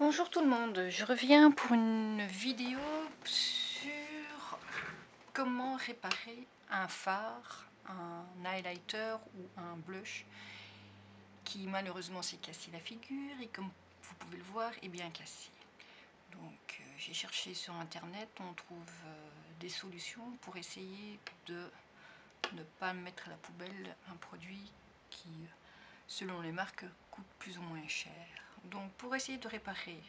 Bonjour tout le monde, je reviens pour une vidéo sur comment réparer un fard, un highlighter ou un blush qui malheureusement s'est cassé la figure et comme vous pouvez le voir est bien cassé. Donc j'ai cherché sur internet, on trouve des solutions pour essayer de ne pas mettre à la poubelle un produit qui selon les marques coûte plus ou moins cher. Donc pour essayer de réparer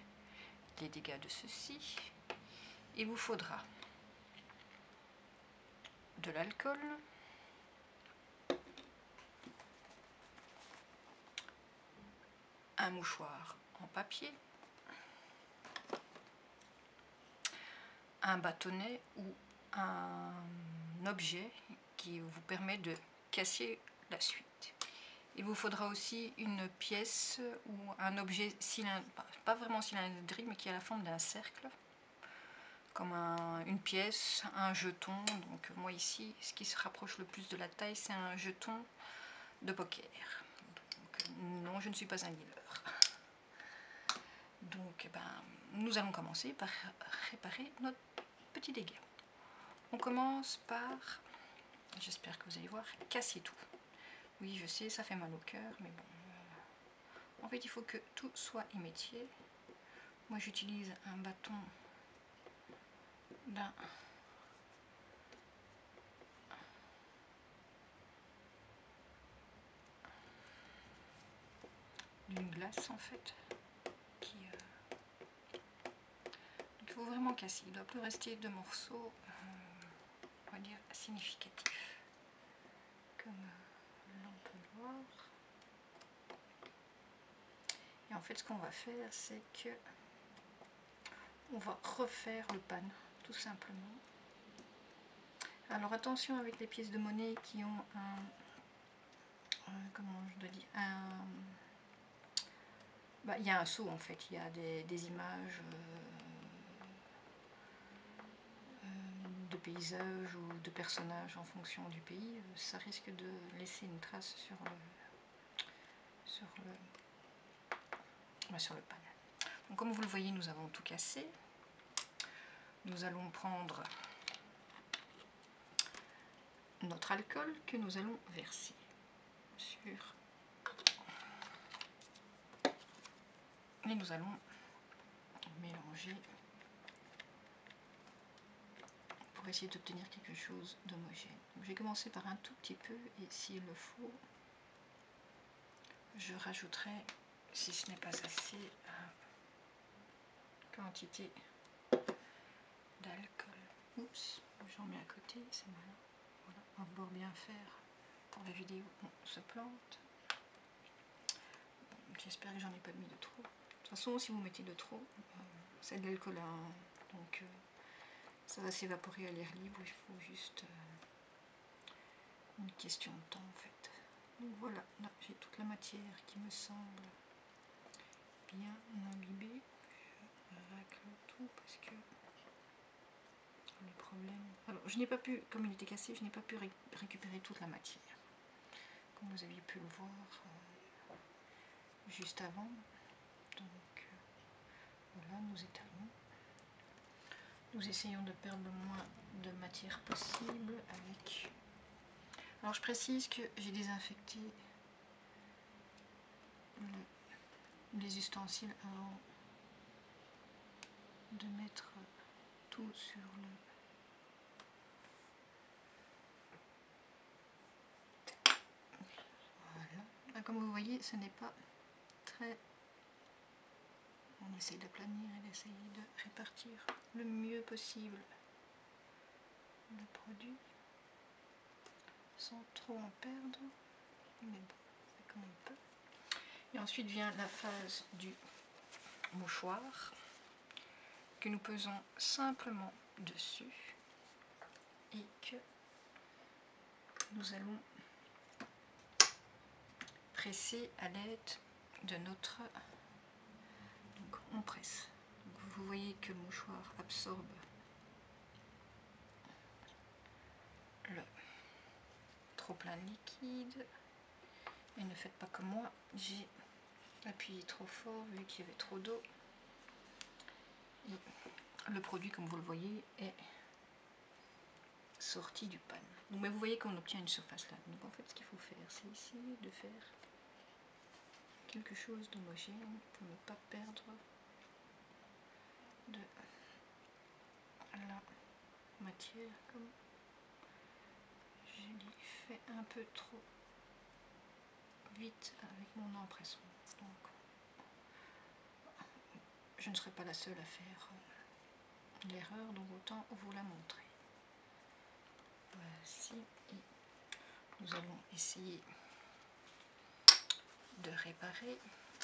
les dégâts de ceci, il vous faudra de l'alcool, un mouchoir en papier, un bâtonnet ou un objet qui vous permet de casser la suite. Il vous faudra aussi une pièce ou un objet pas vraiment cylindrique, mais qui a la forme d'un cercle, comme une pièce, un jeton. Donc moi ici, ce qui se rapproche le plus de la taille, c'est un jeton de poker. Donc, non, je ne suis pas un dealer. Donc nous allons commencer par réparer notre petit dégât. On commence par, j'espère que vous allez voir, casser tout. Oui, je sais, ça fait mal au cœur, mais bon. En fait, il faut que tout soit émétier. Moi, j'utilise un bâton d'une glace, en fait. Il faut vraiment casser. Il ne doit plus rester de morceaux, on va dire, significatifs. Comme l'entonnoir. Et en fait, ce qu'on va faire, c'est que on va refaire le pan, tout simplement. Alors attention avec les pièces de monnaie qui ont comment je dois dire, il y a un sceau en fait, il y a des images de paysages ou de personnages en fonction du pays. Ça risque de laisser une trace sur le pan. Donc comme vous le voyez, nous avons tout cassé. Nous allons prendre notre alcool que nous allons verser sur, et nous allons mélanger pour essayer d'obtenir quelque chose d'homogène. Je vais commencer par un tout petit peu et s'il le faut, je rajouterai, si ce n'est pas assez, quantité d'alcool. Oups, j'en mets à côté, c'est malin. Voilà, on va vouloir bien faire pour la vidéo, on se plante. J'espère que j'en ai pas mis de trop. De toute façon, si vous mettez de trop, c'est de l'alcool, donc ça va s'évaporer à l'air libre. Il faut juste une question de temps en fait. Donc voilà, là j'ai toute la matière qui me semble bien imbibée. Je racle tout parce que le problème... Alors je n'ai pas pu, comme il était cassé, je n'ai pas pu récupérer toute la matière. Comme vous aviez pu le voir juste avant. Donc voilà, nous étalons. Nous essayons de perdre le moins de matière possible avec... Alors je précise que j'ai désinfecté les ustensiles avant de mettre tout sur le... Voilà. Comme vous voyez, ce n'est pas très... On essaye d'aplanir et d'essayer de répartir le mieux possible le produit sans trop en perdre, mais bon, c'est comme on peut. Et ensuite vient la phase du mouchoir que nous posons simplement dessus et que nous allons presser à l'aide de notre... Donc on presse. Donc vous voyez que le mouchoir absorbe le trop plein de liquide. Et ne faites pas comme moi, j'ai appuyé trop fort vu qu'il y avait trop d'eau. Et le produit, comme vous le voyez, est sorti du pan. Donc, mais vous voyez qu'on obtient une surface là. Donc en fait, ce qu'il faut faire, c'est essayer de faire quelque chose d'homogène pour ne pas perdre de la matière, comme je l'ai fait un peu trop vite avec mon empressement. Donc je ne serai pas la seule à faire l'erreur, donc autant vous la montrer. Voici, et nous allons essayer de réparer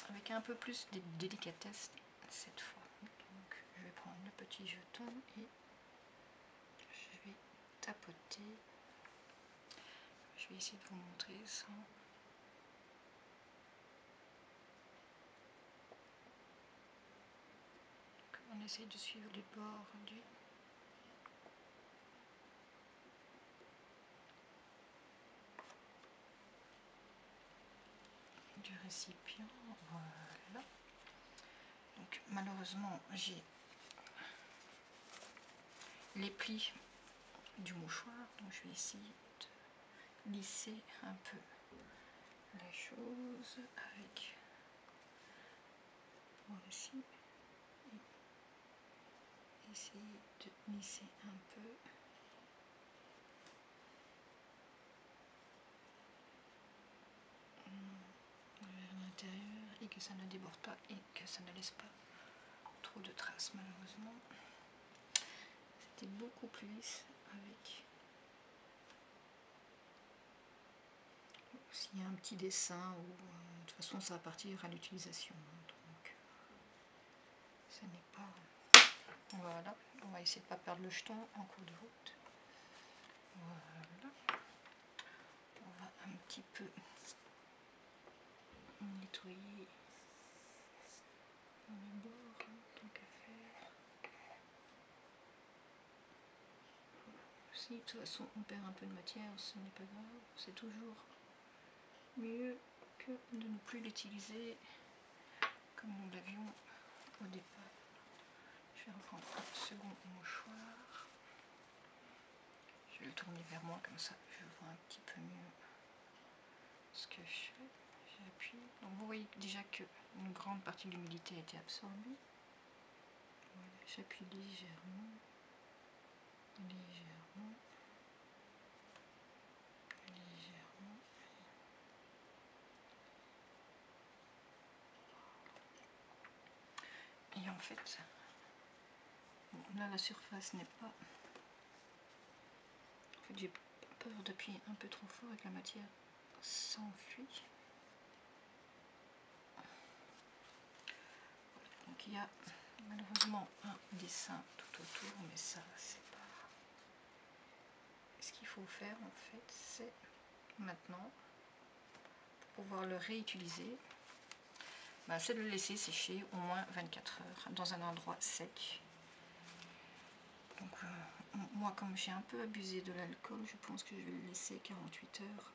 avec un peu plus de délicatesse cette fois. Donc je vais prendre le petit jeton et je vais tapoter. Je vais essayer de vous montrer sans... On essaye de suivre les bords du récipient. Voilà. Donc malheureusement j'ai les plis du mouchoir, donc je vais essayer de lisser un peu la chose avec voici, et essayer de lisser un peu. Vers l'intérieur et que ça ne déborde pas et que ça ne laisse pas trop de traces. Malheureusement c'était beaucoup plus lisse avec. S'il y a un petit dessin ou de toute façon ça va partir à l'utilisation, donc ce n'est pas... Voilà, on va essayer de ne pas perdre le jeton en cours de route. Voilà, on va un petit peu nettoyer les bords, tant qu'à faire. Si de toute façon on perd un peu de matière, ce n'est pas grave, c'est toujours mieux que de ne plus l'utiliser comme nous l'avions au départ. Je vais reprendre un second mouchoir. Je vais le tourner vers moi, comme ça je vois un petit peu mieux ce que je fais. J'appuie. Donc vous voyez déjà que une grande partie de l'humidité a été absorbée. Voilà, j'appuie légèrement, légèrement, légèrement. Et en fait, bon, là la surface n'est pas... En fait j'ai peur d'appuyer un peu trop fort et que la matière s'enfuit. Donc il y a malheureusement un dessin tout autour, mais ça c'est pas... Ce qu'il faut faire en fait, c'est maintenant, pour pouvoir le réutiliser, c'est de le laisser sécher au moins 24 heures dans un endroit sec. Donc moi comme j'ai un peu abusé de l'alcool, je pense que je vais le laisser 48 heures.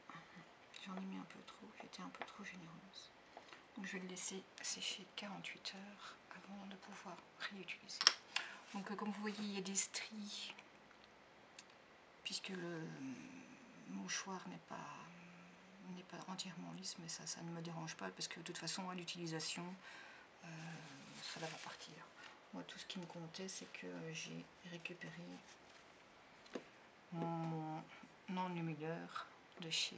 J'en ai mis un peu trop, j'étais un peu trop généreuse. Donc je vais le laisser sécher 48 heures avant de pouvoir réutiliser. Donc comme vous voyez, il y a des stries, puisque le mouchoir n'est pas entièrement lisse, mais ça ne me dérange pas, parce que de toute façon à l'utilisation, ça va partir. Moi tout ce qui me comptait, c'est que j'ai récupéré mon enlumineur de chez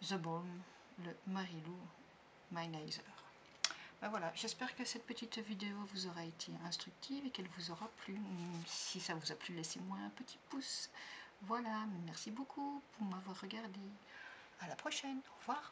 The Balm, le Marilou Minizer. Voilà, j'espère que cette petite vidéo vous aura été instructive et qu'elle vous aura plu. Si ça vous a plu, laissez-moi un petit pouce. Voilà, merci beaucoup pour m'avoir regardé. À la prochaine, au revoir.